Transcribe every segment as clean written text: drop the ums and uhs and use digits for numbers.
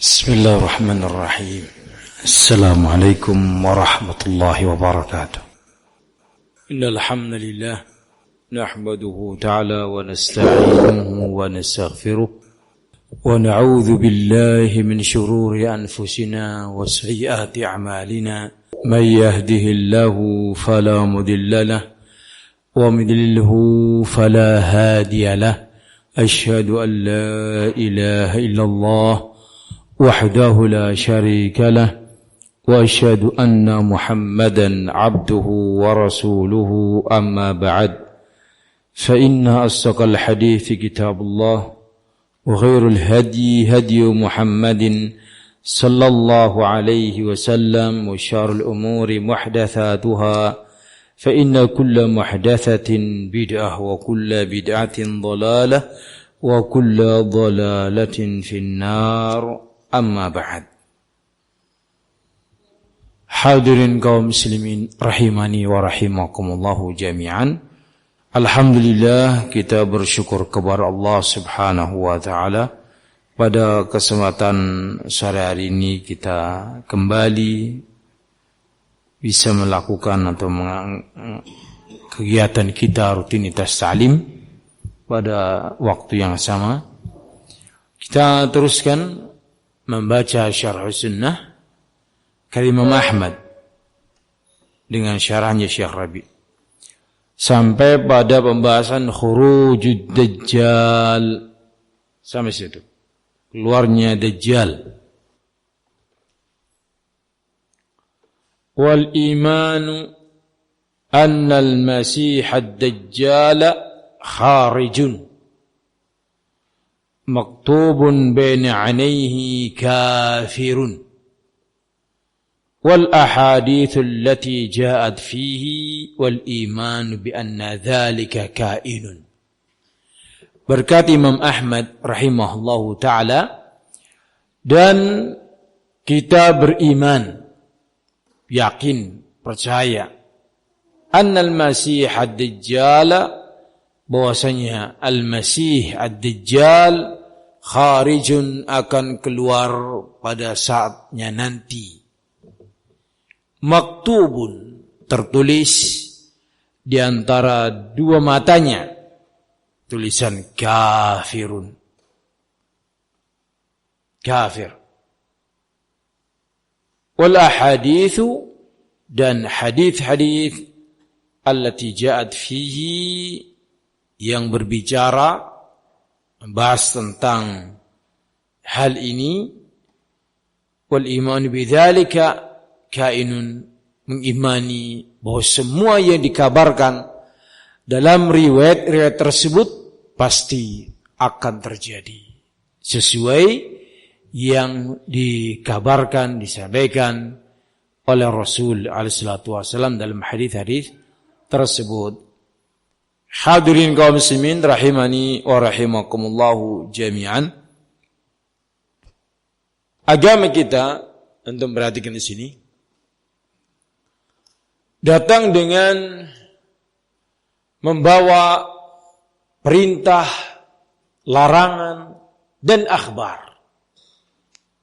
Bismillahirrahmanirrahim. Assalamualaikum warahmatullahi wabarakatuh. Innal hamdalillah nahmaduhu ta'ala wa nasta'inuhu wa nastaghfiruh wa na'udzu billahi min shururi anfusina wa sayyiati a'malina. May yahdihillahu fala mudilla lahu wa may yudlilhu fala hadiya lahu. Asyhadu an la ilaha illallah وحده لا شريك له وأشهد أن محمدا عبده ورسوله أما بعد فإن أصدق الحديث كتاب الله وخير الهدي هدي محمد صلى الله عليه وسلم وشر الأمور محدثاتها فإن كل محدثة بدعة وكل بدعة ضلالة وكل ضلالة في النار. Amma ba'd. Hadirin kaum muslimin rahimani wa rahimakumullahu jami'an. Alhamdulillah, kita bersyukur kepada Allah Subhanahu wa taala pada kesempatan sore hari ini kita kembali bisa melakukan atau kegiatan kita rutinitas ta'lim pada waktu yang sama. Kita teruskan membaca Syarh Sunnah karya Imam Ahmad dengan syarahnya Syekh Rabi sampai pada pembahasan khurujud Dajjal, sampai situ, keluarnya Dajjal. Wal imanu anna al-masih ad-dajjal kharijun maktubun baina 'ainaihi kafirun wal ahadits allati ja'at fihi wal iman bi anna dzalika kainun. Berkata Imam Ahmad rahimahullahu taala, dan kita beriman, yakin, percaya annal masih ad-dajjal, bahwasanya al-masih ad-dajjal kharijun, akan keluar pada saatnya nanti. Maktubun, tertulis di antara dua matanya tulisan kafirun, kafir. Wal ahaditsu, dan hadis-hadis allati ja'at fihi, yang berbicara membahas tentang hal ini. Wal iman bidzalika kainun, mengimani bahwa semua yang dikabarkan dalam riwayat-riwayat tersebut pasti akan terjadi sesuai yang dikabarkan, disampaikan oleh Rasul alaihi salatu wasallam dalam hadis-hadis tersebut. Hadirin kaum muslimin rahimani wa rahimakumullahu jami'an. Agama kita, untuk perhatikan di sini, datang dengan membawa perintah, larangan, dan akhbar.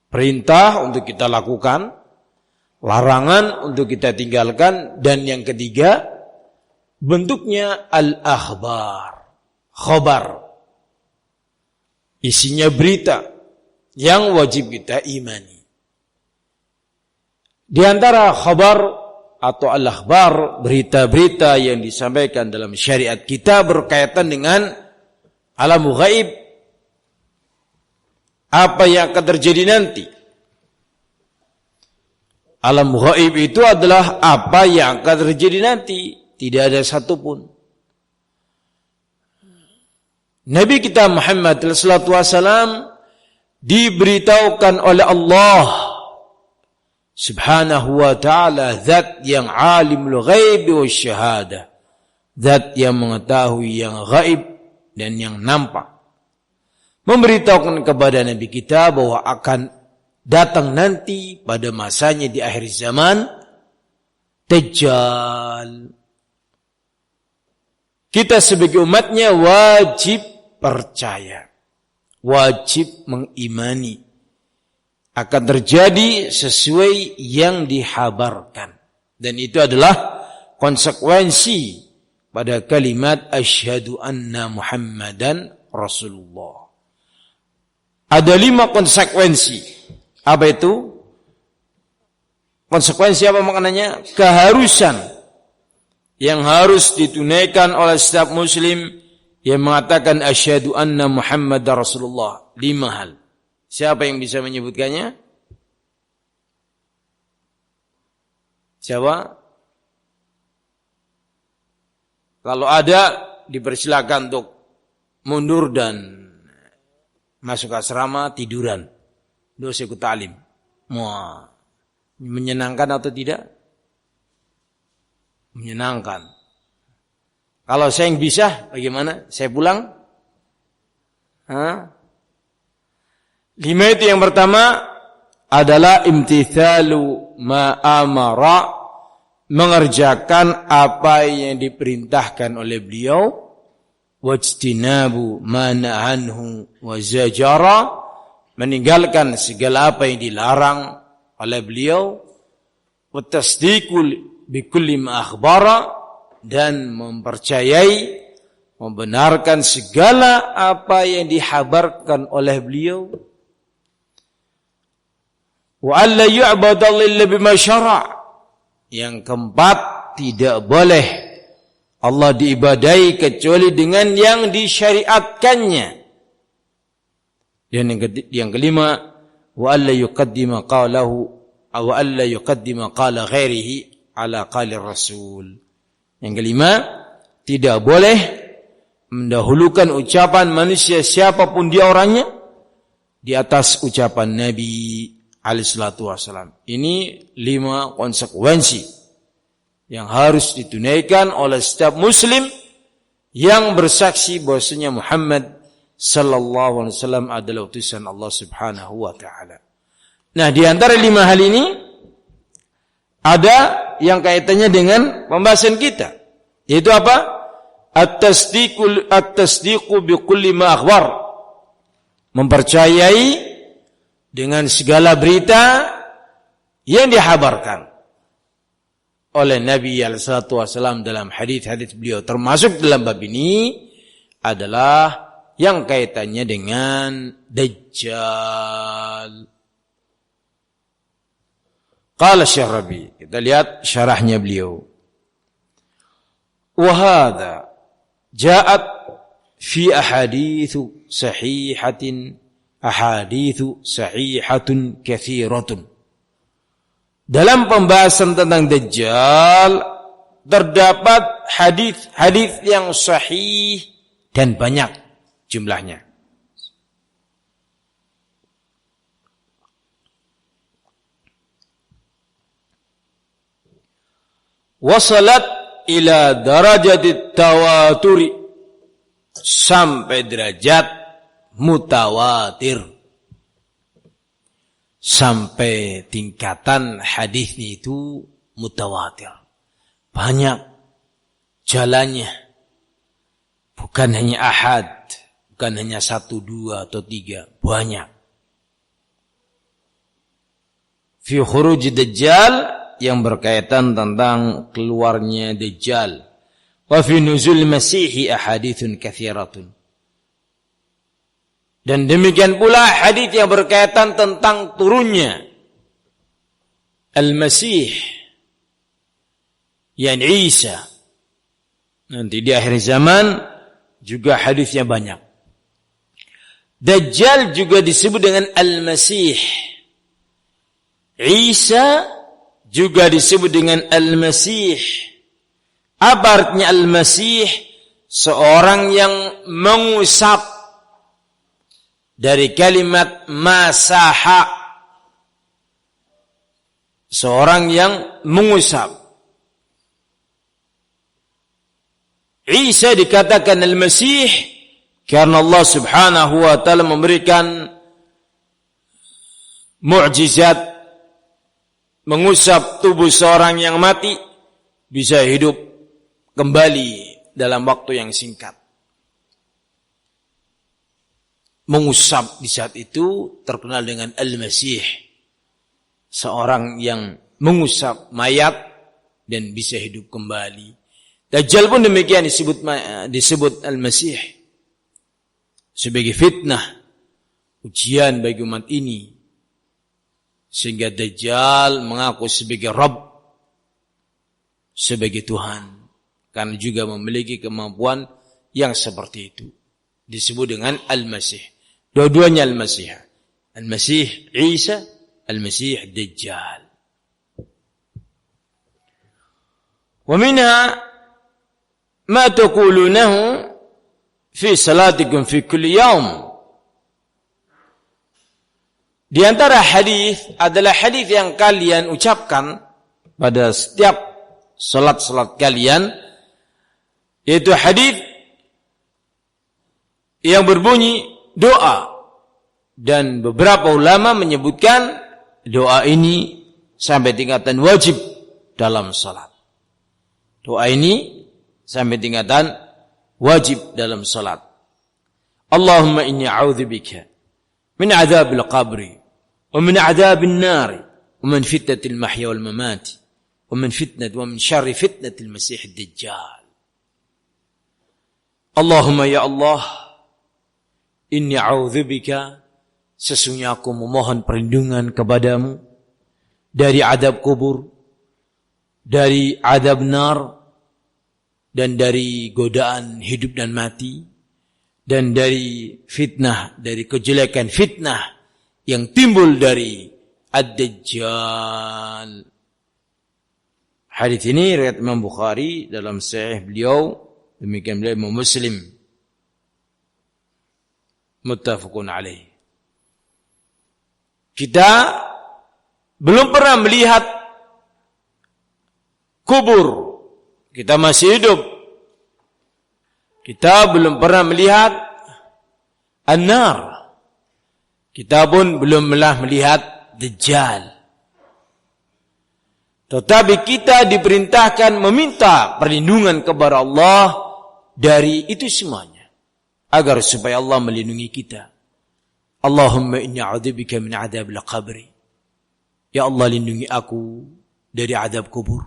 Perintah untuk kita lakukan, larangan untuk kita tinggalkan, dan yang ketiga, bentuknya al-akhbar, khabar. Isinya berita yang wajib kita imani. Di antara khabar atau al-akhbar, berita-berita yang disampaikan dalam syariat kita berkaitan dengan alam ghaib, apa yang akan terjadi nanti. Alam ghaib itu adalah apa yang akan terjadi nanti. Tidak ada satupun Nabi kita Muhammad sallallahu alaihi wasallam diberitahukan oleh Allah Subhanahu wa ta'ala, zat yang alimul ghaib wa syahadah, zat yang mengetahui yang gaib dan yang nampak, memberitahukan kepada Nabi kita bahwa akan datang nanti pada masanya di akhir zaman Dajjal. Kita sebagai umatnya wajib percaya, wajib mengimani akan terjadi sesuai yang dihabarkan. Dan itu adalah konsekuensi pada kalimat asyhadu anna Muhammadan Rasulullah. Ada 5 konsekuensi. Apa itu? Konsekuensi apa maknanya? Keharusan yang harus ditunaikan oleh setiap muslim yang mengatakan asyhadu anna Muhammadar Rasulullah. 5 hal. Siapa yang bisa menyebutkannya? Siapa? Kalau ada, dipersilakan untuk mundur dan masuk asrama tiduran. Dosa ikut ta'lim. Wah, menyenangkan atau tidak? Menyenangkan. Kalau saya yang bisa, bagaimana? Saya pulang? 5 itu yang pertama adalah imtithalu ma amara, mengerjakan apa yang diperintahkan oleh beliau, wajtinabu ma nahanhu wa zajara, meninggalkan segala apa yang dilarang oleh beliau, wa tasdiqul bi kulli ma akhbara, dan mempercayai, membenarkan segala apa yang dihabarkan oleh beliau. Wa alla yu'badu illa bima syara'. Yang keempat, tidak boleh Allah diibadahi kecuali dengan yang disyariatkannya. Dan yang kelima, wa alla yuqaddima qalahu aw alla yuqaddima qala ghairihi ala qalir rasul. Yang kelima, tidak boleh mendahulukan ucapan manusia siapapun dia orangnya di atas ucapan Nabi alaihissalatu wassalam. Ini 5 konsekuensi yang harus ditunaikan oleh setiap muslim yang bersaksi bahwasanya Muhammad sallallahu alaihi wasallam adalah utusan Allah Subhanahu wa taala. Nah, di antara 5 hal ini ada yang kaitannya dengan pembahasan kita, yaitu apa? At-tasdiqu bi kulli ma akhbar. Mempercayai dengan segala berita yang dihabarkan oleh Nabi sallallahu alaihi wasallam dalam hadis-hadis beliau, termasuk dalam bab ini adalah yang kaitannya dengan Dajjal. Qala Syekh Rabi, kita lihat syarahnya beliau. Wa hadza ja'at fi ahaditsu sahihatun katsiratun. Dalam pembahasan tentang Dajjal terdapat hadis-hadis yang sahih dan banyak jumlahnya. Wasalat ila darajati tawaturi, sampai derajat mutawatir, sampai tingkatan hadisnya itu mutawatir, banyak jalannya, bukan hanya ahad, bukan hanya 1, 2 atau 3, banyak. Fi khuruj Dajjal, yang berkaitan tentang keluarnya Dajjal. Wa fi nuzul Masihi ahaditsun katsiratun. Dan demikian pula hadis yang berkaitan tentang turunnya Al-Masih, yakni Isa. Nanti di akhir zaman juga hadisnya banyak. Dajjal juga disebut dengan Al-Masih. Isa juga disebut dengan Al-Masih. Apa artinya Al-Masih? Seorang yang mengusap, dari kalimat masaha, seorang yang mengusap. Isa dikatakan Al-Masih karena Allah Subhanahu wa taala memberikan mukjizat, mengusap tubuh seorang yang mati bisa hidup kembali dalam waktu yang singkat. Mengusap di saat itu terkenal dengan Al-Masih. seorang yang mengusap mayat dan bisa hidup kembali. Dajjal pun demikian disebut Al-Masih sebagai fitnah, ujian bagi umat ini, sehingga Dajjal mengaku sebagai Rabb, sebagai Tuhan, karena juga memiliki kemampuan yang seperti itu. Disebut dengan Al-Masih. Dua-duanya Al-Masih. Al-Masih Isa, Al-Masih Dajjal. Wa minha ma taqulunahu fi salatikum fi kulli yaum. Di antara hadis adalah hadis yang kalian ucapkan pada setiap salat-salat kalian, yaitu hadis yang berbunyi doa, dan beberapa ulama menyebutkan doa ini sampai tingkatan wajib dalam salat. Doa ini sampai tingkatan wajib dalam salat. Allahumma inni a'udzubika min adzabil qabri wa min adzabil nari wa min fitnatil mahya wal mamati wa min syarri fitnatil masih ad-dajjal. Allahumma ya Allah, inni a'udzubika, sesungguhnya aku memohon perlindungan kepadamu dari adab kubur, dari adab nar, dan dari godaan hidup dan mati, dan dari fitnah, dari kejelekan fitnah yang timbul dari Ad-Dajjal. Hadis ini riwayat Imam Bukhari dalam sahih beliau, demikian beliau Imam Muslim, muttafaqun alaih. Kita belum pernah melihat kubur, kita masih hidup. Kita belum pernah melihat an-nar. Kita pun belum pernah melihat Dajjal. Tetapi kita diperintahkan meminta perlindungan kepada Allah dari itu semuanya, agar supaya Allah melindungi kita. Allahumma inni a'udzubika min adzabil qabri. Ya Allah, lindungi aku dari azab kubur.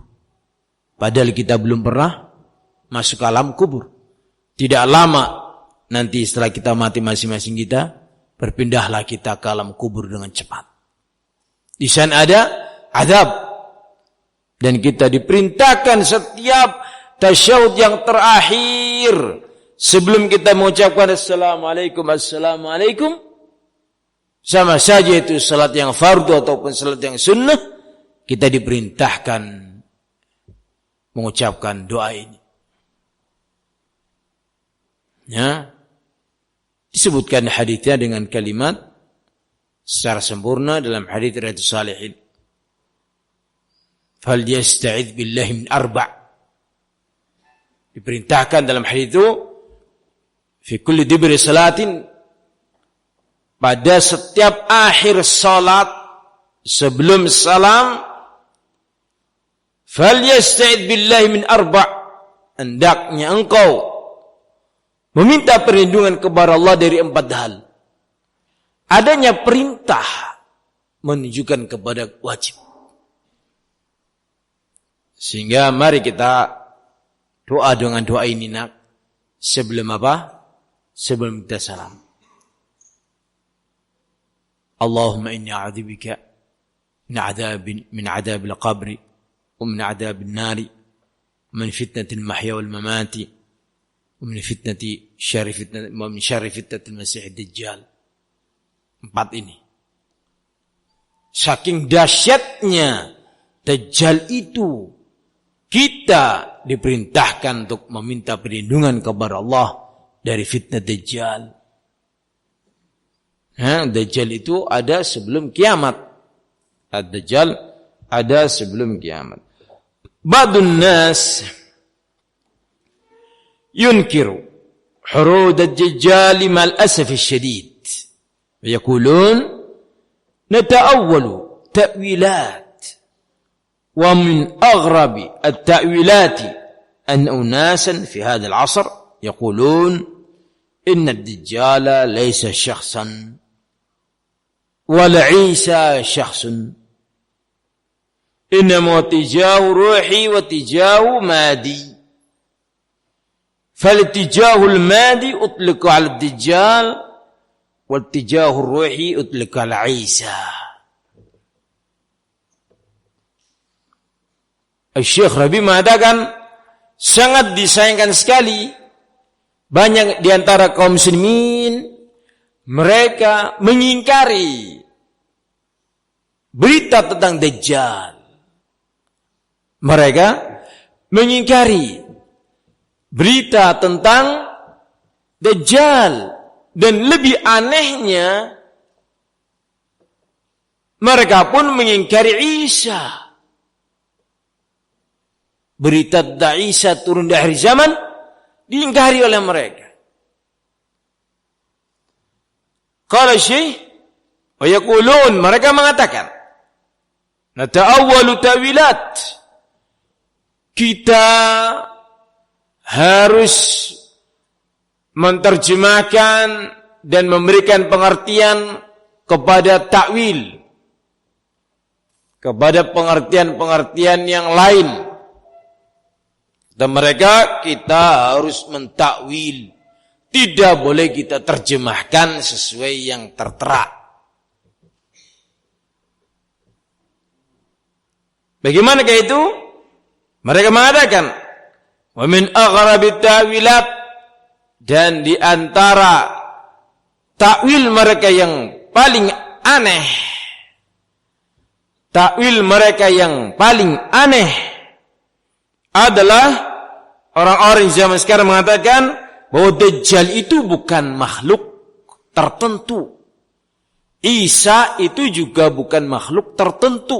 Padahal kita belum pernah masuk ke alam kubur. Tidak lama nanti setelah kita mati masing-masing kita, berpindahlah kita ke alam kubur dengan cepat. Di sana ada azab. Dan kita diperintahkan setiap tasyahud yang terakhir, sebelum kita mengucapkan Assalamualaikum, Assalamualaikum, sama saja itu salat yang fardu ataupun salat yang sunnah, kita diperintahkan mengucapkan doa ini. Ya, disebutkan hadisnya dengan kalimat secara sempurna dalam hadis Riyadhus Shalihin. Fal yasta'idz billahi min arba'. Diperintahkan dalam hadis itu fi kulli dibri salatin, pada setiap akhir salat sebelum salam, fal yasta'idz billahi min arba', hendaknya engkau meminta perlindungan kepada Allah dari 4 hal. Adanya perintah menunjukkan kepada wajib. Sehingga mari kita doa dengan doa ini nak, sebelum apa? Sebelum kita salam. Allahumma inni a'udzubika min adzabil qabri wa min adzabil nari wa min fitnatil mahya wal mamati wa min syarri fitnatil masih ad-dajjal. 4 ini. Saking dahsyatnya Dajjal itu, kita diperintahkan untuk meminta perlindungan kepada Allah dari fitnah Dajjal. Dajjal itu ada sebelum kiamat. Ad-Dajjal ada sebelum kiamat. Ba'dun nas yunkiru hurud ad-Dajjal mal asaf asyadid. Yaqulun nata'awwalu ta'wilat. ومن أغرب التأويلات أن أناسا في هذا العصر يقولون إن الدجال ليس شخصا ولا عيسى شخص Innama tijahu ruhi wa tijahu madi. Fal-tijahul madi utlika 'ala ad-dajjal wal tijahur ruhi utlika 'ala Isa. Syekh Rabi mengatakan sangat disayangkan sekali banyak di antara kaum muslimin mereka mengingkari berita tentang Dajjal. Mereka mengingkari berita tentang Dajjal, dan lebih anehnya mereka pun mengingkari Isa. Berita tentang Isa turun di akhir zaman diingkari oleh mereka. Qala Syekh wa yaqulun, mereka mengatakan nata'awwalu tawilat, kita harus menterjemahkan dan memberikan pengertian kepada takwil, kepada pengertian-pengertian yang lain. Dan mereka, kita harus mentakwil, tidak boleh kita terjemahkan sesuai yang tertera. Bagaimana kayak itu? Mereka mengatakan, wa min aghrabit ta'wilat, dan di antara takwil mereka yang paling aneh, takwil mereka yang paling aneh adalah orang-orang zaman sekarang mengatakan bahwa Dajjal itu bukan makhluk tertentu. Isa itu juga bukan makhluk tertentu.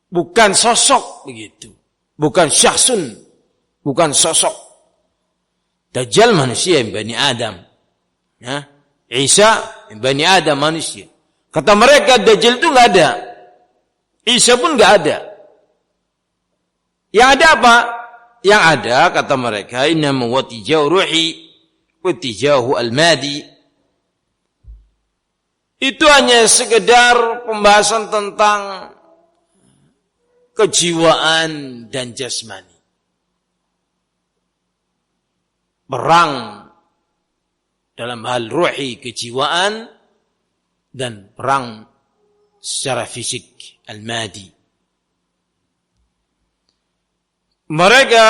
Bukan sosok begitu. Bukan syakhsun. Bukan sosok. Dajjal manusia yang Bani Adam. Ya. Isa yang Bani Adam manusia. Kata mereka Dajjal itu enggak ada. Isa pun enggak ada. Yang ada apa? Yang ada kata mereka innama wa tijahu ruhi wa tijahu al-madi. Itu hanya sekedar pembahasan tentang kejiwaan dan jasmani. Perang dalam hal ruhi, kejiwaan, dan perang secara fisik, al-madi. Mereka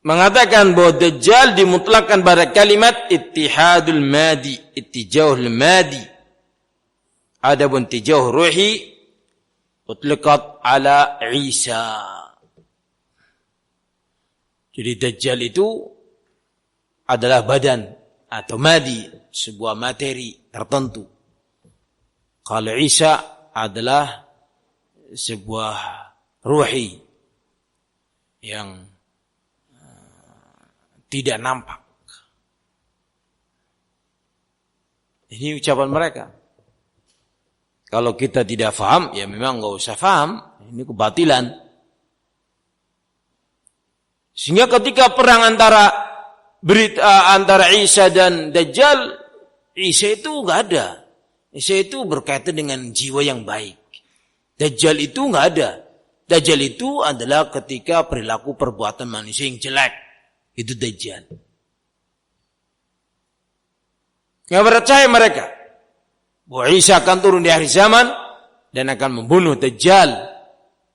mengatakan bahwa Dajjal dimutlakkan pada kalimat ittihadul madi, ittijahul madi. Adapun tijahul ruhi utliqat ala Isa. Jadi Dajjal itu adalah badan atau madi, sebuah materi tertentu. Kalau Isa adalah sebuah ruhi yang tidak nampak. Ini ucapan mereka. Kalau kita tidak faham, ya memang enggak usah faham. Ini kebatilan. Sehingga ketika perang antara Isa dan Dajjal, Isa itu enggak ada. Isa itu berkaitan dengan jiwa yang baik. Dajjal itu enggak ada. Dajjal itu adalah ketika perilaku perbuatan manusia yang jelek. Itu Dajjal. Nggak percaya mereka bahwa Isa akan turun di akhir zaman dan akan membunuh Dajjal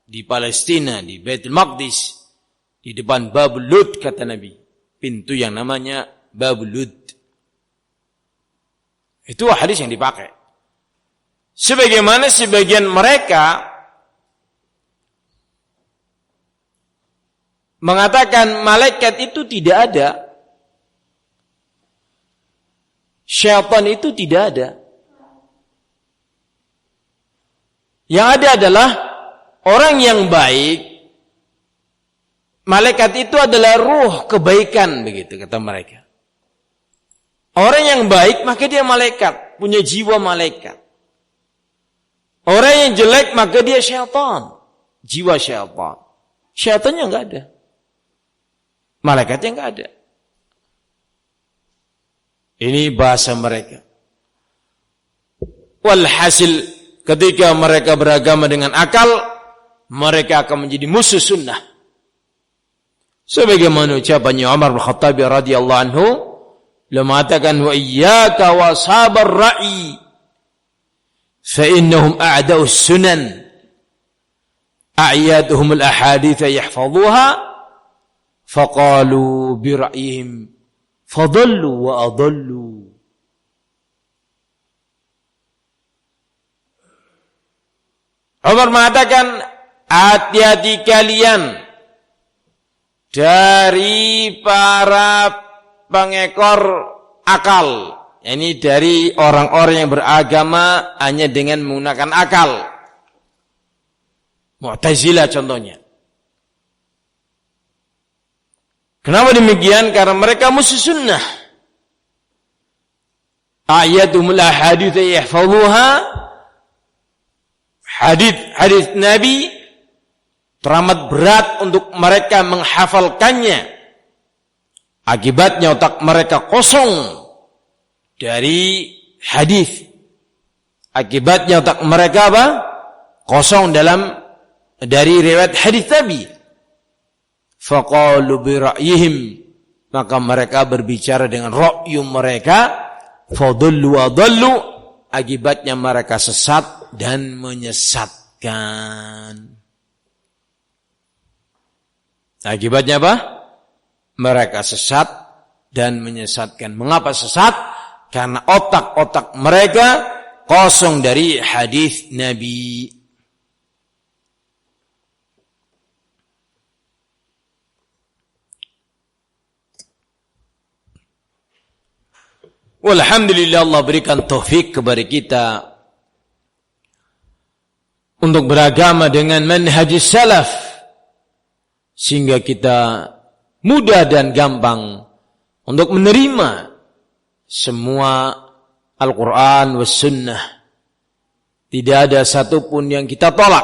di Palestina, di Baitul Maqdis, di depan Babul Lud, kata Nabi. Pintu yang namanya Babul Lud. Itu hadis yang dipakai. Sebagaimana sebagian mereka mengatakan malaikat itu tidak ada. Syaitan itu tidak ada. Yang ada adalah orang yang baik. Malaikat itu adalah ruh kebaikan, begitu kata mereka. Orang yang baik maka dia malaikat, punya jiwa malaikat. Orang yang jelek maka dia syaitan, jiwa syaitan. Syaitannya enggak ada. Malaikatnya enggak ada. Ini bahasa mereka. Walhasil ketika mereka beragama dengan akal, mereka akan menjadi musuh sunnah. Sebagaimana ucapannya Umar bin Khattab radhiyallahu anhu, beliau mengatakan wa iyyaka wa sabar ra'i fa innahum a'da'us sunan a'yaduhum al-ahadits yahfazuha faqalu bi ra'yihim fadallu wa adallu. Umar mengatakan, hati-hati kalian dari para pengekor akal. Ini dari orang-orang yang beragama hanya dengan menggunakan akal. Mu'tazilah contohnya. Kenapa demikian? Karena mereka musuh sunnah. Ayatumul ahadits yahfazuha. Hadis Nabi teramat berat untuk mereka menghafalkannya. Akibatnya otak mereka kosong dari hadis. Akibatnya otak mereka apa? Kosong dari riwayat hadis Nabi. Faqalu bi ra'yihim, maka mereka berbicara dengan ra'yu mereka. Fadallu wa dallu, akibatnya mereka sesat dan menyesatkan. Akibatnya apa? Mereka sesat dan menyesatkan. Mengapa sesat? Karena otak-otak mereka kosong dari hadis Nabi. Walhamdulillah, Allah berikan taufik kepada kita untuk beragama dengan manhaj salaf, sehingga kita mudah dan gampang untuk menerima semua Al-Quran was sunnah. Tidak ada satupun yang kita tolak.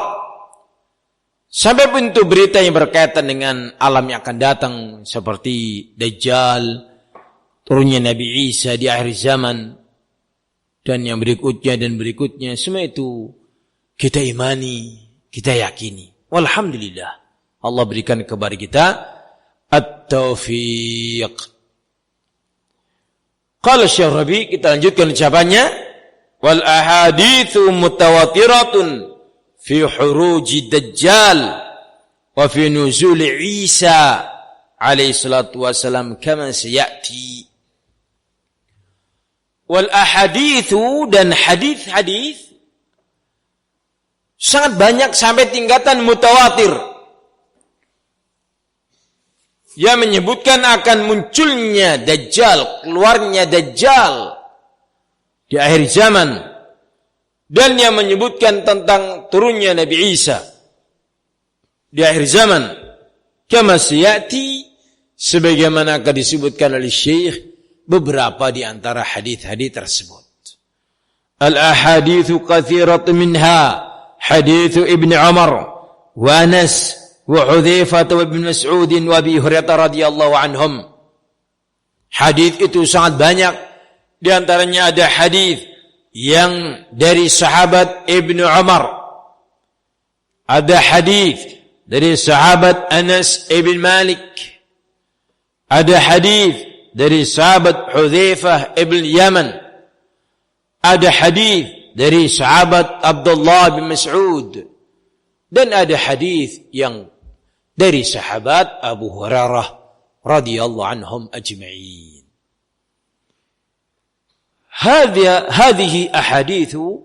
Sampai pintu berita yang berkaitan dengan alam yang akan datang, seperti Dajjal, turunnya Nabi Isa di akhir zaman, dan yang berikutnya dan berikutnya, semua itu kita imani, kita yakini. Walhamdulillah, Allah berikan kepada kita at-taufiq. Qala Syekh Rabi, kita lanjutkan ucapannya, wal ahaditsu mutawatiratun fi huruji Dajjal wa fi nuzul Isa alaihi salatu wasalam kama sayati. Wal ahaditsu, dan hadis-hadis sangat banyak sampai tingkatan mutawatir yang menyebutkan akan munculnya Dajjal, keluarnya Dajjal di akhir zaman, dan yang menyebutkan tentang turunnya Nabi Isa di akhir zaman kama sayati, sebagaimana akan disebutkan oleh Syekh beberapa di antara hadis-hadis tersebut. Al-ahaditsu katsiratun minha hadits Ibnu Umar wa Anas wa Hudzaifah wa Ibnu Mas'ud wa Abi Hurairah radhiyallahu anhum. Hadis itu sangat banyak. Di antaranya ada hadis yang dari sahabat Ibnu Umar. Ada hadis dari sahabat Anas ibn Malik. Ada hadis dari sahabat Hudzaifah ibn Yaman. Ada hadis dari sahabat Abdullah bin Mas'ud, dan ada hadis yang dari sahabat Abu Hurairah radhiyallahu anhum ajma'in. Hadhihi ahaditsu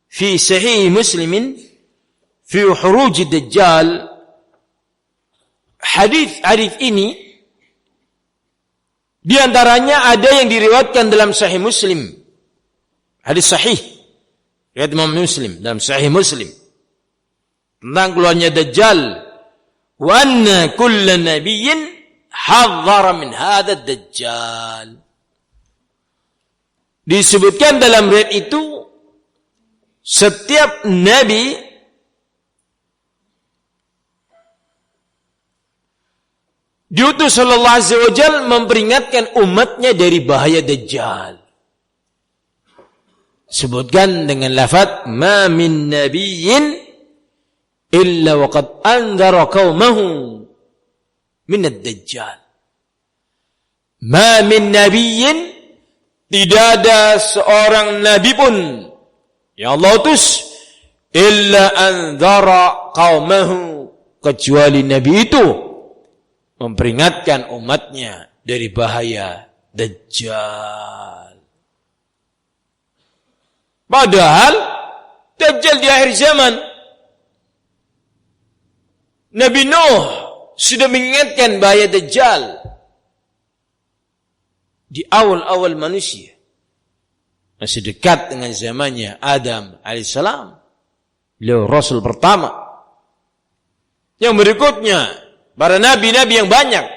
fi sahih Muslim fi khuruj Dajjal. Hadis ini di antaranya ada yang diriwayatkan dalam Sahih Muslim. Hadis sahih riwayat Imam Muslim dalam Sahih Muslim tentang keluarnya Dajjal. Wa anna kulla nabiyyin hadzara min hadzal Dajjal. Disebutkan dalam riwayat itu, setiap nabi diutus sallallahu alaihi wasallam memperingatkan umatnya dari bahaya Dajjal. sebutkan dengan lafaz ma min nabiyyin illa waqad anzara qaumahu min ad-dajjal. Ma min nabiyyin, tidak ada seorang nabi pun yang Allah utus illa anzara qaumahu, kecuali nabi itu memperingatkan umatnya dari bahaya Dajjal. Padahal Dajjal di akhir zaman. Nabi Nuh sudah mengingatkan bahaya Dajjal di awal-awal manusia. Masih dekat dengan zamannya Adam alaihissalam. Beliau Rasul pertama. Yang berikutnya para nabi-nabi yang banyak.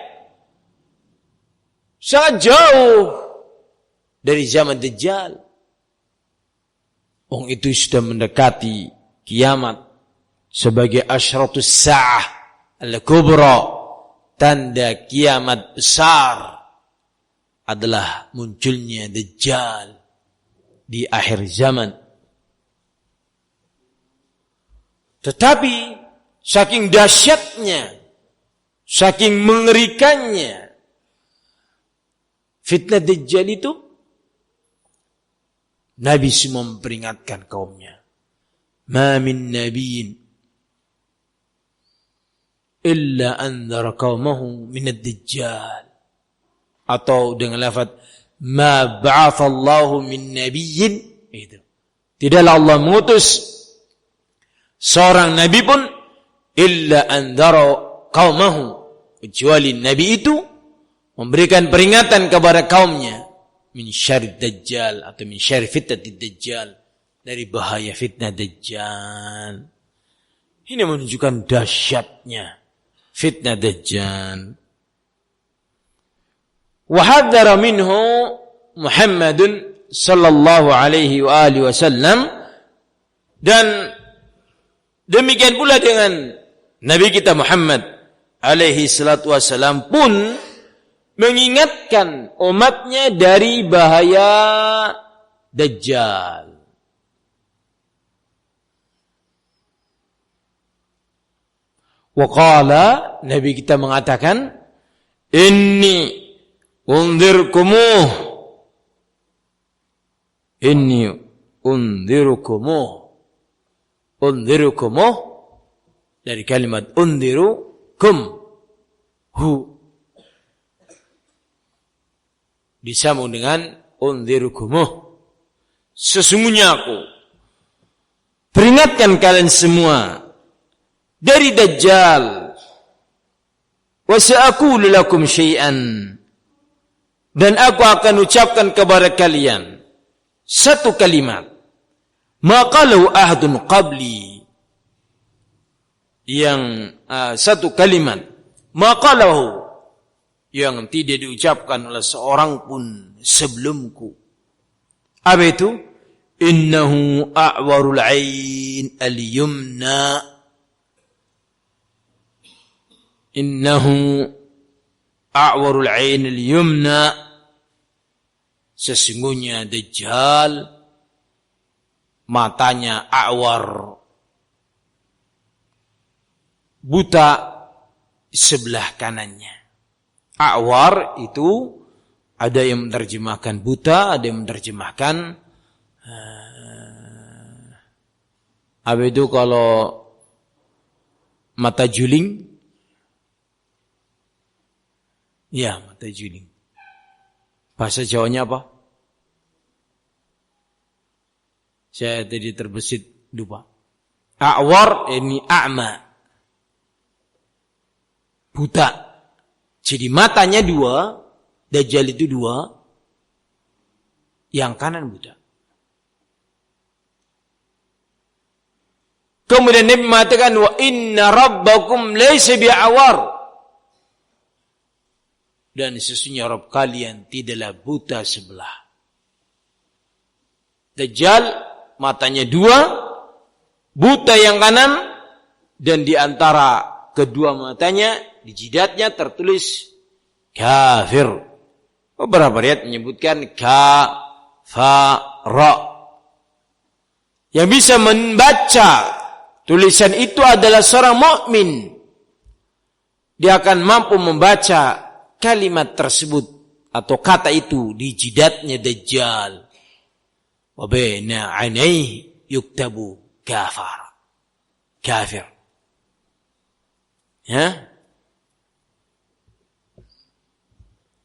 Sangat jauh dari zaman Dajjal. Itu sudah mendekati kiamat sebagai asyratus sa'ah al-kubra, tanda kiamat besar adalah munculnya Dajjal di akhir zaman. Tetapi saking dahsyatnya, saking mengerikannya fitnah Dajjal itu, Nabi semua memperingatkan kaumnya. Ma min nabiyyin illa anzara qaumahu min ad-dajjal. Atau dengan lafaz ma ba'athallahu min nabiyyin, itu. Tidaklah Allah mengutus seorang nabi pun illa anzara qaumahu, kecuali nabi itu memberikan peringatan kepada kaumnya min syarri dajjal atau min syarri fitnatid dajjal, dari bahaya fitnah Dajjal. Ini menunjukkan dahsyatnya fitnah Dajjal. Wa hadzara minhu Muhammadun sallallahu alaihi wa alihi wasallam, dan demikian pula dengan Nabi kita Muhammad alaihi salatu wasallam pun mengingatkan umatnya dari bahaya Dajjal. Waqala, Nabi kita mengatakan, inni unzirkumuh dari kalimat unzirukum hu, disambung dengan unzirkumuh, sesungguhnya aku peringatkan kalian semua dari Dajjal. Wa sa'aqulu lakum syai'an, dan aku akan ucapkan kepada kalian satu kalimat, ma qalu ahadun qabli, yang satu kalimat ma qalahu, yang tidak diucapkan oleh seorang pun sebelumku. Apa itu? Innahu a'warul 'ain al-yumna, innahu a'warul 'ain al-yumna, sesungguhnya Dajjal matanya a'war, buta sebelah kanannya. A'war itu ada yang menerjemahkan buta, ada yang menerjemahkan apa itu kalau mata juling. Ya, mata juling. Bahasa Jawanya apa? Saya tadi terbesit lupa. A'war ini a'ma, buta. Jadi matanya dua, Dajjal itu dua, yang kanan buta. Kemudian Nabi mengatakan, wa inna rabbakum laysa bi'awar, dan sesungguhnya Rabb kalian tidaklah buta sebelah. Dajjal matanya dua, buta yang kanan, dan di antara kedua matanya, di jidatnya tertulis kafir. Beberapa riwayat menyebutkan kafara, Yang bisa membaca tulisan itu adalah seorang mukmin. Dia akan mampu membaca kalimat tersebut atau kata itu di jidatnya Dajjal. Wa baina 'ainaihi yuktabu kafir. Ya?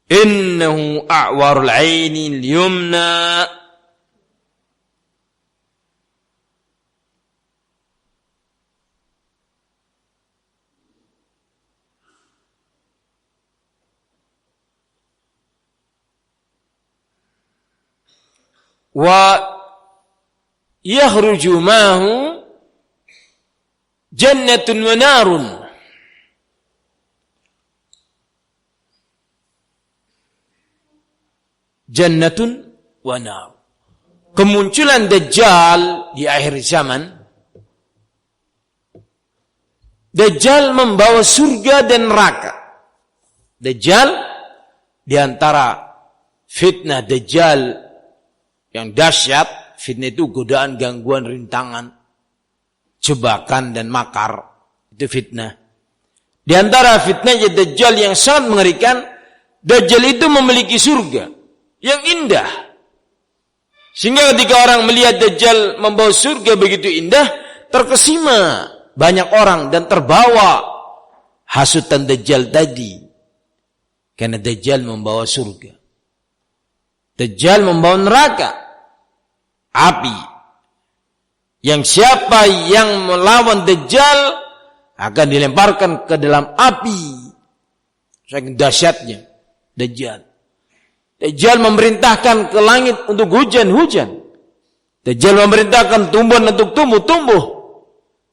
Innahu a'warul 'aini al-yumna wa yakhruju ma'ahu jannatun wa narun. Jannatun wa nar. Kemunculan Dajjal di akhir zaman. Dajjal membawa surga dan neraka. Dajjal di antara fitnah Dajjal yang dahsyat, fitnah itu godaan, gangguan, rintangan, jebakan dan makar. Itu fitnah. Di antara fitnahnya Dajjal yang sangat mengerikan, Dajjal itu memiliki surga yang indah. Sehingga ketika orang melihat Dajjal membawa surga begitu indah, terkesima banyak orang dan terbawa hasutan Dajjal tadi. Karena Dajjal membawa surga. Dajjal membawa neraka, api. Yang siapa yang melawan Dajjal akan dilemparkan ke dalam api. Saking dahsyatnya Dajjal. Dajjal memerintahkan ke langit untuk hujan-hujan. Dajjal memerintahkan tumbuhan untuk tumbuh-tumbuh.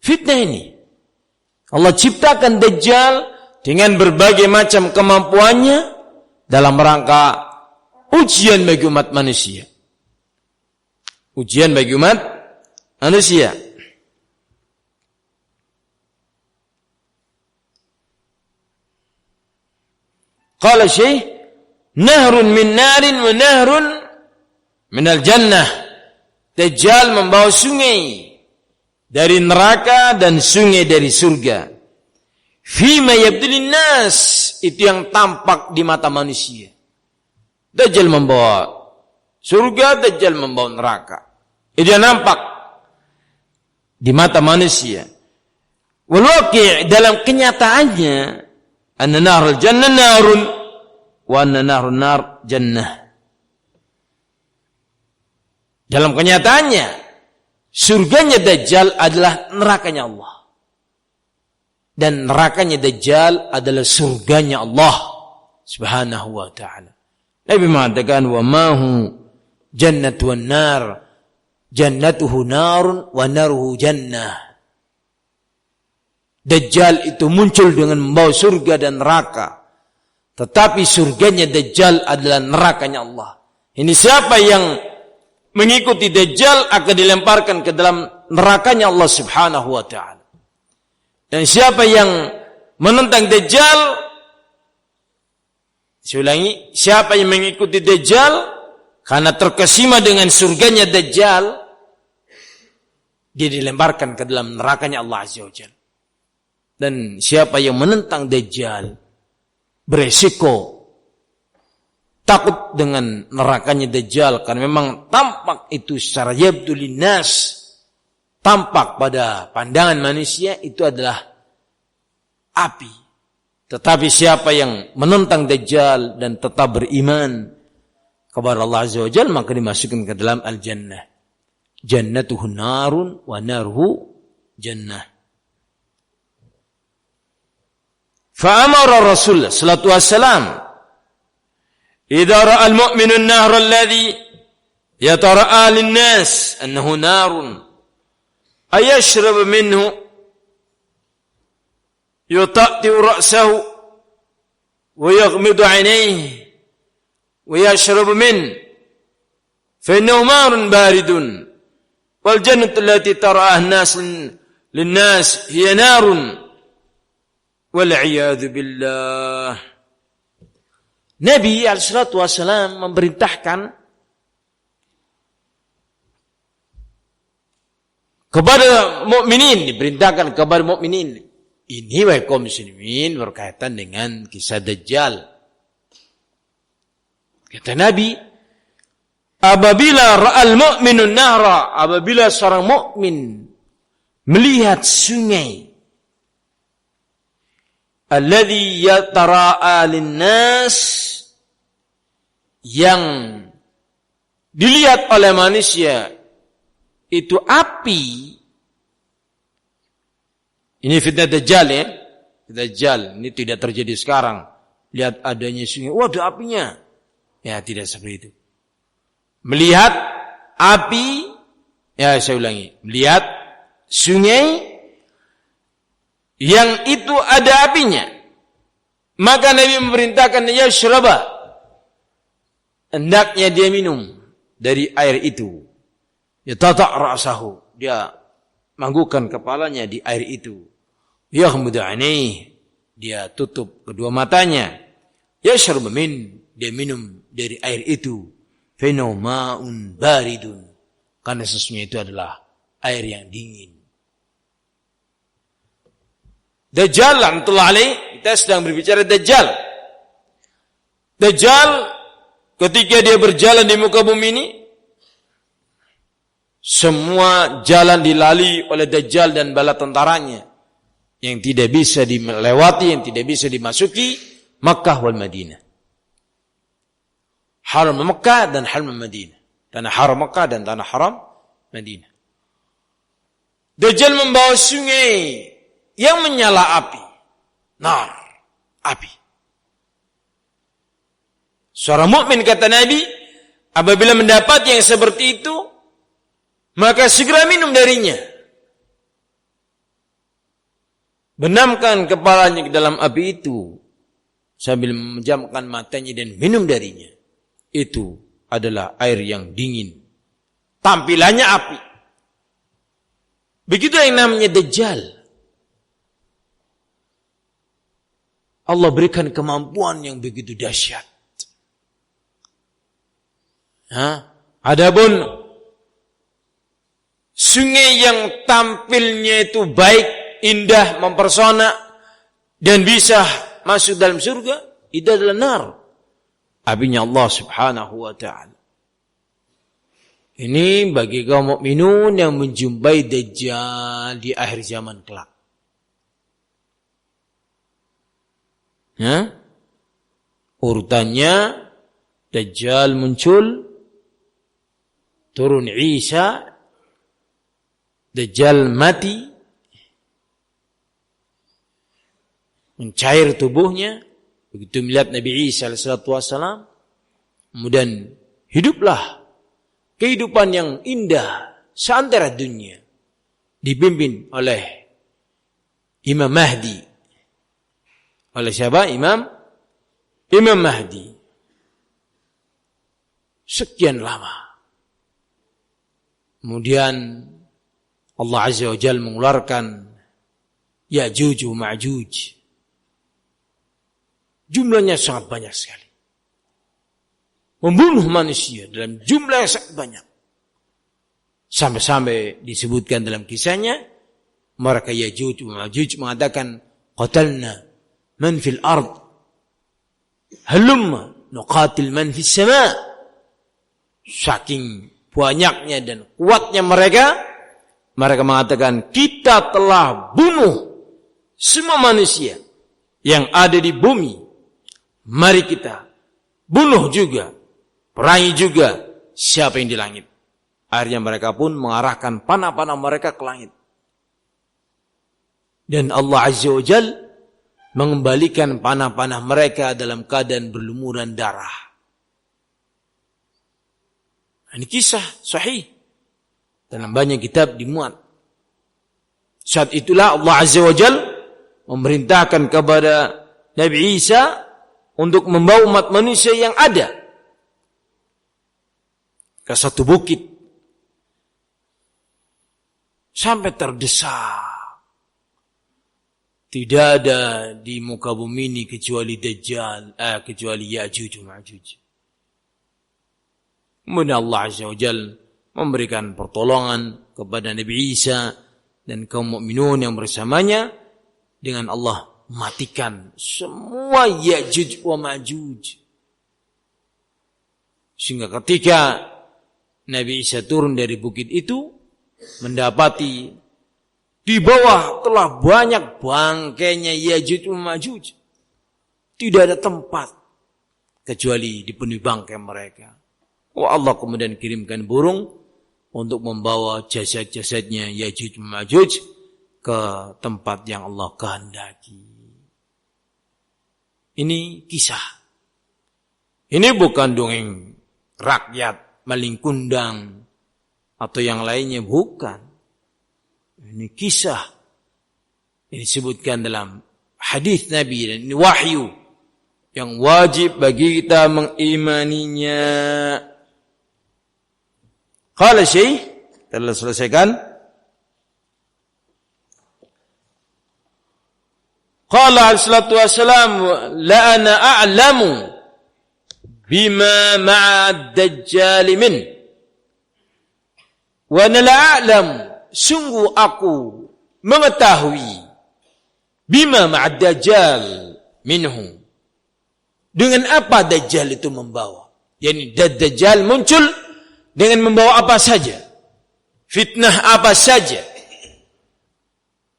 Fitnah ini. Allah ciptakan Dajjal dengan berbagai macam kemampuannya dalam rangka ujian bagi umat manusia. Ujian bagi umat manusia. Qala Syekh, nahrun min narin wa nahrun minal jannah. Dajjal membawa sungai dari neraka dan sungai dari surga. Fima yabdulin nas, itu yang tampak di mata manusia. Dajjal membawa surga, Dajjal membawa neraka. Itu yang nampak di mata manusia. Wal waqi' dalam kenyataannya, anna narul jannah narun wa anna narun nar jannah. Dalam kenyataannya, surganya Dajjal adalah nerakanya Allah. Dan nerakanya Dajjal adalah surganya Allah Subhanahu wa ta'ala. Nabi mengatakan, wa mahu jannatu wan nar, jannatuhu narun wa naruhu jannah. Dajjal itu muncul dengan membawa surga dan neraka. Tetapi surganya Dajjal adalah nerakanya Allah. Ini siapa yang mengikuti Dajjal akan dilemparkan ke dalam nerakanya Allah Subhanahu wa ta'ala. Dan siapa yang menentang Dajjal, saya ulangi, siapa yang mengikuti Dajjal karena terkesima dengan surganya Dajjal, dia dilemparkan ke dalam nerakanya Allah Azza wa Jalla. Dan siapa yang menentang Dajjal, beresiko takut dengan nerakanya Dajjal, karena memang tampak itu secara yabdulin nas, tampak pada pandangan manusia itu adalah api. Tetapi siapa yang menentang Dajjal dan tetap beriman kepada Allah Azza wa Jalla, maka dimasukkan ke dalam al-jannah. Jannatuhu narun wa naruhu jannah. Fa'amara Rasulullah sallallahu alaihi wasallam, idza ra'a al-mu'minu an-nahra alladhi yatara'a lin-nas annahu narun ayashrab minhu yuta'tiu ra'sahu wa yaghmidu 'ainayhi wa yashrabu min fa innahu marun baridun wal jannatu allati tara'aha an-nas lin-nas hiya narun wal 'iyadzu billah. Nabi alaihi salatu wasallam memerintahkan kepada mukminin, diperintahkan kepada mukminin. Ini wahai kaum muslimin berkaitan dengan kisah Dajjal. Kata Nabi, apabila ra'al mu'minun nahra, apabila seorang mukmin melihat sungai alladhi yatara'a linnas, yang dilihat oleh manusia itu api. Ini fitnah Dajjal ya. Dajjal ini tidak terjadi sekarang. Lihat adanya sungai, waduh apinya. Ya tidak seperti itu. Melihat api, ya saya ulangi, melihat sungai yang itu ada apinya, maka Nabi memerintahkan dia yashraba, hendaknya dia minum dari air itu. Yatata' ra'sahu, dia manggukan kepalanya di air itu. Yaghmudu 'ainaihi, dia tutup kedua matanya. Yashrab min, dia minum dari air itu. Fa innahu ma'un baridun, karena sesungguhnya itu adalah air yang dingin. Dajjal la'natullah alaih, kita sedang berbicara Dajjal. Dajjal ketika dia berjalan di muka bumi ini, semua jalan dilalui oleh Dajjal dan bala tentaranya, yang tidak bisa dilewati, yang tidak bisa dimasuki Makkah wal Madinah. Haram Makkah dan haram Madinah. Tanah haram Makkah dan tanah haram Madinah. Dajjal membawa sungai yang menyala api. Nar, api. Seorang mukmin kata Nabi, apabila mendapat yang seperti itu, maka segera minum darinya. Benamkan kepalanya ke dalam api itu sambil memejamkan matanya dan minum darinya. Itu adalah air yang dingin. Tampilannya api. Begitu yang namanya Dajjal. Allah berikan kemampuan yang begitu dahsyat. Adapun sungai yang tampilnya itu baik, indah, mempersona, dan bisa masuk dalam surga, itu adalah nar. Apinya Allah subhanahu wa ta'ala. Ini bagi kaum mukminun yang menjumpai Dajjal di akhir zaman kelak. Urutannya, Dajjal muncul, turun Isa, Dajjal mati, mencair tubuhnya. Begitu melihat Nabi Isa alaihissalam, kemudian hiduplah kehidupan yang indah seantero dunia, dipimpin oleh Imam Mahdi. Oleh siapa? Imam Mahdi. Sekian lama. Kemudian Allah Azza wa Jalla mengeluarkan Ya'juj wa Ma'juj. Jumlahnya sangat banyak sekali. Membunuh manusia dalam jumlah yang sangat banyak. Sampai-sampai disebutkan dalam kisahnya, mereka Ya'juj wa Ma'juj mengatakan, qatalna man fil ard, halumma nuqatil man fis sama. Saking banyaknya dan kuatnya mereka mengatakan, kita telah bunuh semua manusia yang ada di bumi. Mari kita bunuh juga, perangi juga siapa yang di langit. Akhirnya mereka pun mengarahkan panah-panah mereka ke langit. Dan Allah Azza wa Jalla mengembalikan panah-panah mereka dalam keadaan berlumuran darah. Ini kisah sahih. Dalam banyak kitab dimuat. Saat itulah Allah Azza wa Jalla memerintahkan kepada Nabi Isa untuk membawa umat manusia yang ada ke satu bukit. Sampai terdesak. Tidak ada di muka bumi ini kecuali Dajjal, kecuali Ya'juj wa Ma'juj. Kemudian Allah Azza wa Jalla memberikan pertolongan kepada Nabi Isa dan kaum mukminun yang bersamanya dengan Allah matikan semua Ya'juj wa Ma'juj. Sehingga ketika Nabi Isa turun dari bukit itu, mendapati di bawah telah banyak bangkainya Ya'juj wa Ma'juj. Tidak ada tempat kecuali dipenuhi bangkai mereka. Allah kemudian kirimkan burung untuk membawa jasad-jasadnya Ya'juj wa Ma'juj ke tempat yang Allah kehendaki. Ini kisah. Ini bukan dongeng rakyat, maling kundang, atau yang lainnya, bukan. Ini kisah. Ini disebutkan dalam hadis Nabi, dan ini wahyu yang wajib bagi kita mengimaninya. Qala Syekh, telah selesaikan. Qala alaihissalatu wassalam, la ana a'lamu bima ma'a ad-dajjal min. Wa ana la a'lamu, sungguh aku mengetahui bima ma'a ad-dajjal minhu. Dengan apa Dajjal itu membawa? Yani Dajjal muncul dengan membawa apa saja. Fitnah apa saja.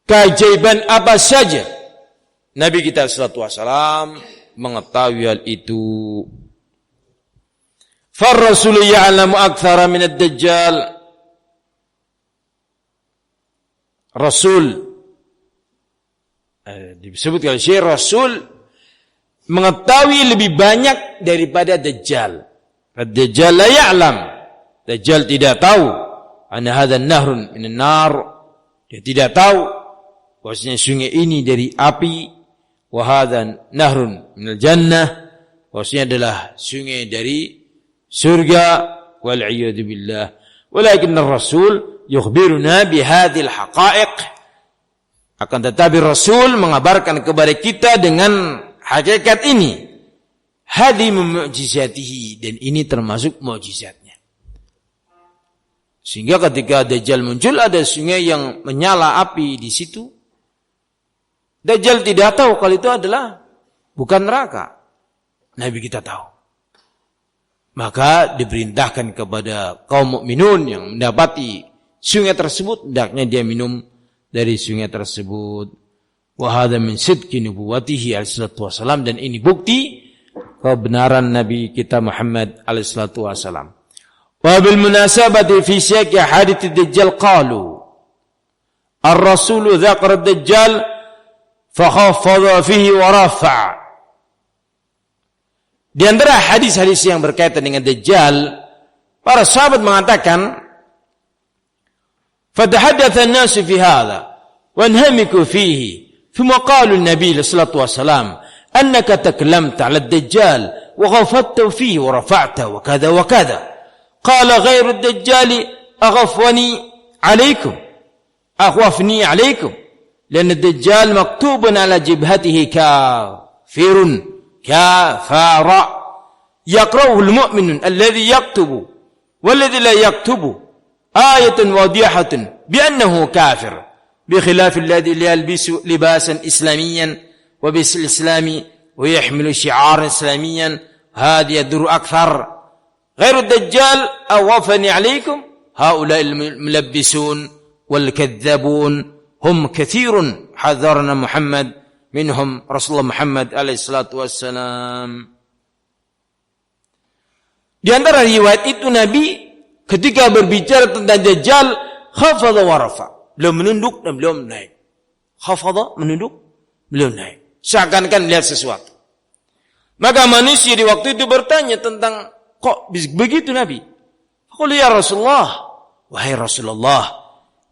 Keajaiban apa saja. Nabi kita sallallahu alaihi wasallam mengetahui hal itu. Far-rasul ya'lamu aktsara min ad-dajjal. Rasul disebutkan Syekh, Rasul mengetahui lebih banyak daripada Dajjal. Ad-Dajjal la ya'lam. Dajjal tidak tahu anna hadha nahrun minan nar. Dia tidak tahu bahwasanya sungai ini dari api. Wa hadha nahrun minal jannah. Bahwasanya adalah sungai dari surga. Wal a'yadu billah. Walakin ar-rasul yukhbiruna bihadhil haqa'iq. Akan tetapi Rasul mengabarkan kepada kita dengan hakikat ini. Hadhi mu'jizatihi, dan ini termasuk mukjizatnya. Sehingga ketika Dajjal muncul, ada sungai yang menyala api di situ. Dajjal tidak tahu kalau itu adalah bukan neraka. Nabi kita tahu. Maka diperintahkan kepada kaum mukminun yang mendapati sungai tersebut, hendaknya dia minum dari sungai tersebut. Wa hadza min sidqi nubuwwatihi alaihissalatu wassalam, dan ini bukti kebenaran Nabi kita Muhammad alaihissalatu wassalam. Wa bil munasabati fi siyaqi hadits ad-dajjal qalu ar-rasul dzakara ad-dajjal fa khaffadha fihi wa rafa'a. Di antara hadis-hadis yang berkaitan dengan Dajjal, para sahabat mengatakan fatahaddatha an-nas fi hadha wa anhamiku fihi. ثم قالوا النبي صلى الله عليه وسلم أنك تكلمت على الدجال وغفضت فيه ورفعته وكذا وكذا. قال غير الدجال أخوفني عليكم لأن الدجال مكتوب على جبهته كافر يقرأه المؤمن الذي يكتب والذي لا يكتب آية واضحة بأنه كافر بخلاف الذي يلبس لباسا إسلاميا وبس الإسلام ويحمل شعارا إسلاميا هذا يدر أكثر. غير الدجال أوفني عليكم هؤلاء الملبسون والكذابون هم كثير حذرنا محمد منهم رسول الله Muhammad alaihi salatu wassalam. Di antara riwayat itu Nabi ketika berbicara tentang Dajjal khafadha wa rafa'. Beliau menunduk dan beliau naik. Khafadha, menunduk, beliau naik. Seakan-akan melihat sesuatu. Maka manusia di waktu itu bertanya tentang, kok begitu Nabi? Qul ya Rasulullah, wahai Rasulullah,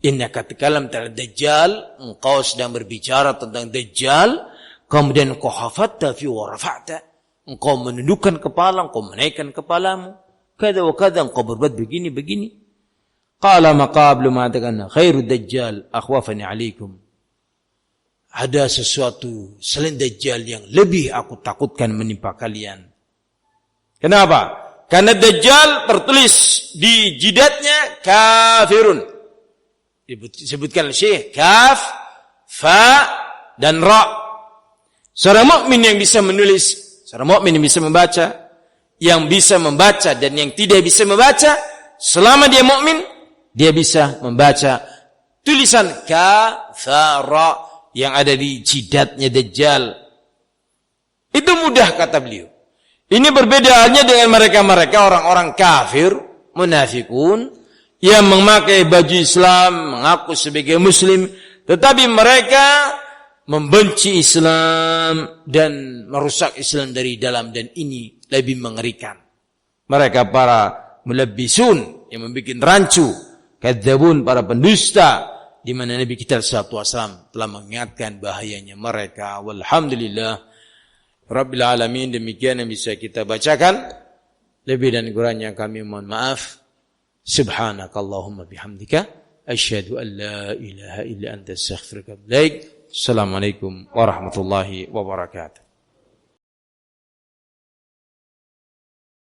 innaka takalamta ad-Dajjal, engkau sedang berbicara tentang Dajjal, kemudian engkau khafadta fi wa rafa'ta, engkau menundukkan kepala, engkau menaikkan kepalamu, kada wa kada, engkau berbuat begini. Qala maka belum mengatakan khairu Dajjal akhwafani alaikum. Ada sesuatu selain Dajjal yang lebih aku takutkan menimpa kalian. Kenapa? Karena Dajjal tertulis di jidatnya kafirun. Disebutkan Syekh kaf, fa dan ra. Seorang mukmin yang bisa menulis, seorang mukmin yang bisa membaca dan yang tidak bisa membaca, selama dia mukmin, dia bisa membaca tulisan ka, fa, ra yang ada di jidatnya Dajjal. Itu mudah kata beliau. Ini perbedaannya dengan mereka-mereka orang-orang kafir, munafikun, yang memakai baju Islam, mengaku sebagai muslim, tetapi mereka membenci Islam dan merusak Islam dari dalam, dan ini lebih mengerikan. Mereka para mulabbisun yang membuat rancu, kadzabun, para pendusta, di mana Nabi kita sallallahu alaihi wasallam telah mengingatkan bahayanya mereka. Walhamdulillah Rabbil alamin. Demikian yang bisa kita bacakan. Lebih dan kurangnya kami mohon maaf. Subhanakallahumma bihamdika asyhadu an la ilaha illa anta astaghfiruka wa atubu ilaik. Assalamualaikum warahmatullahi wabarakatuh.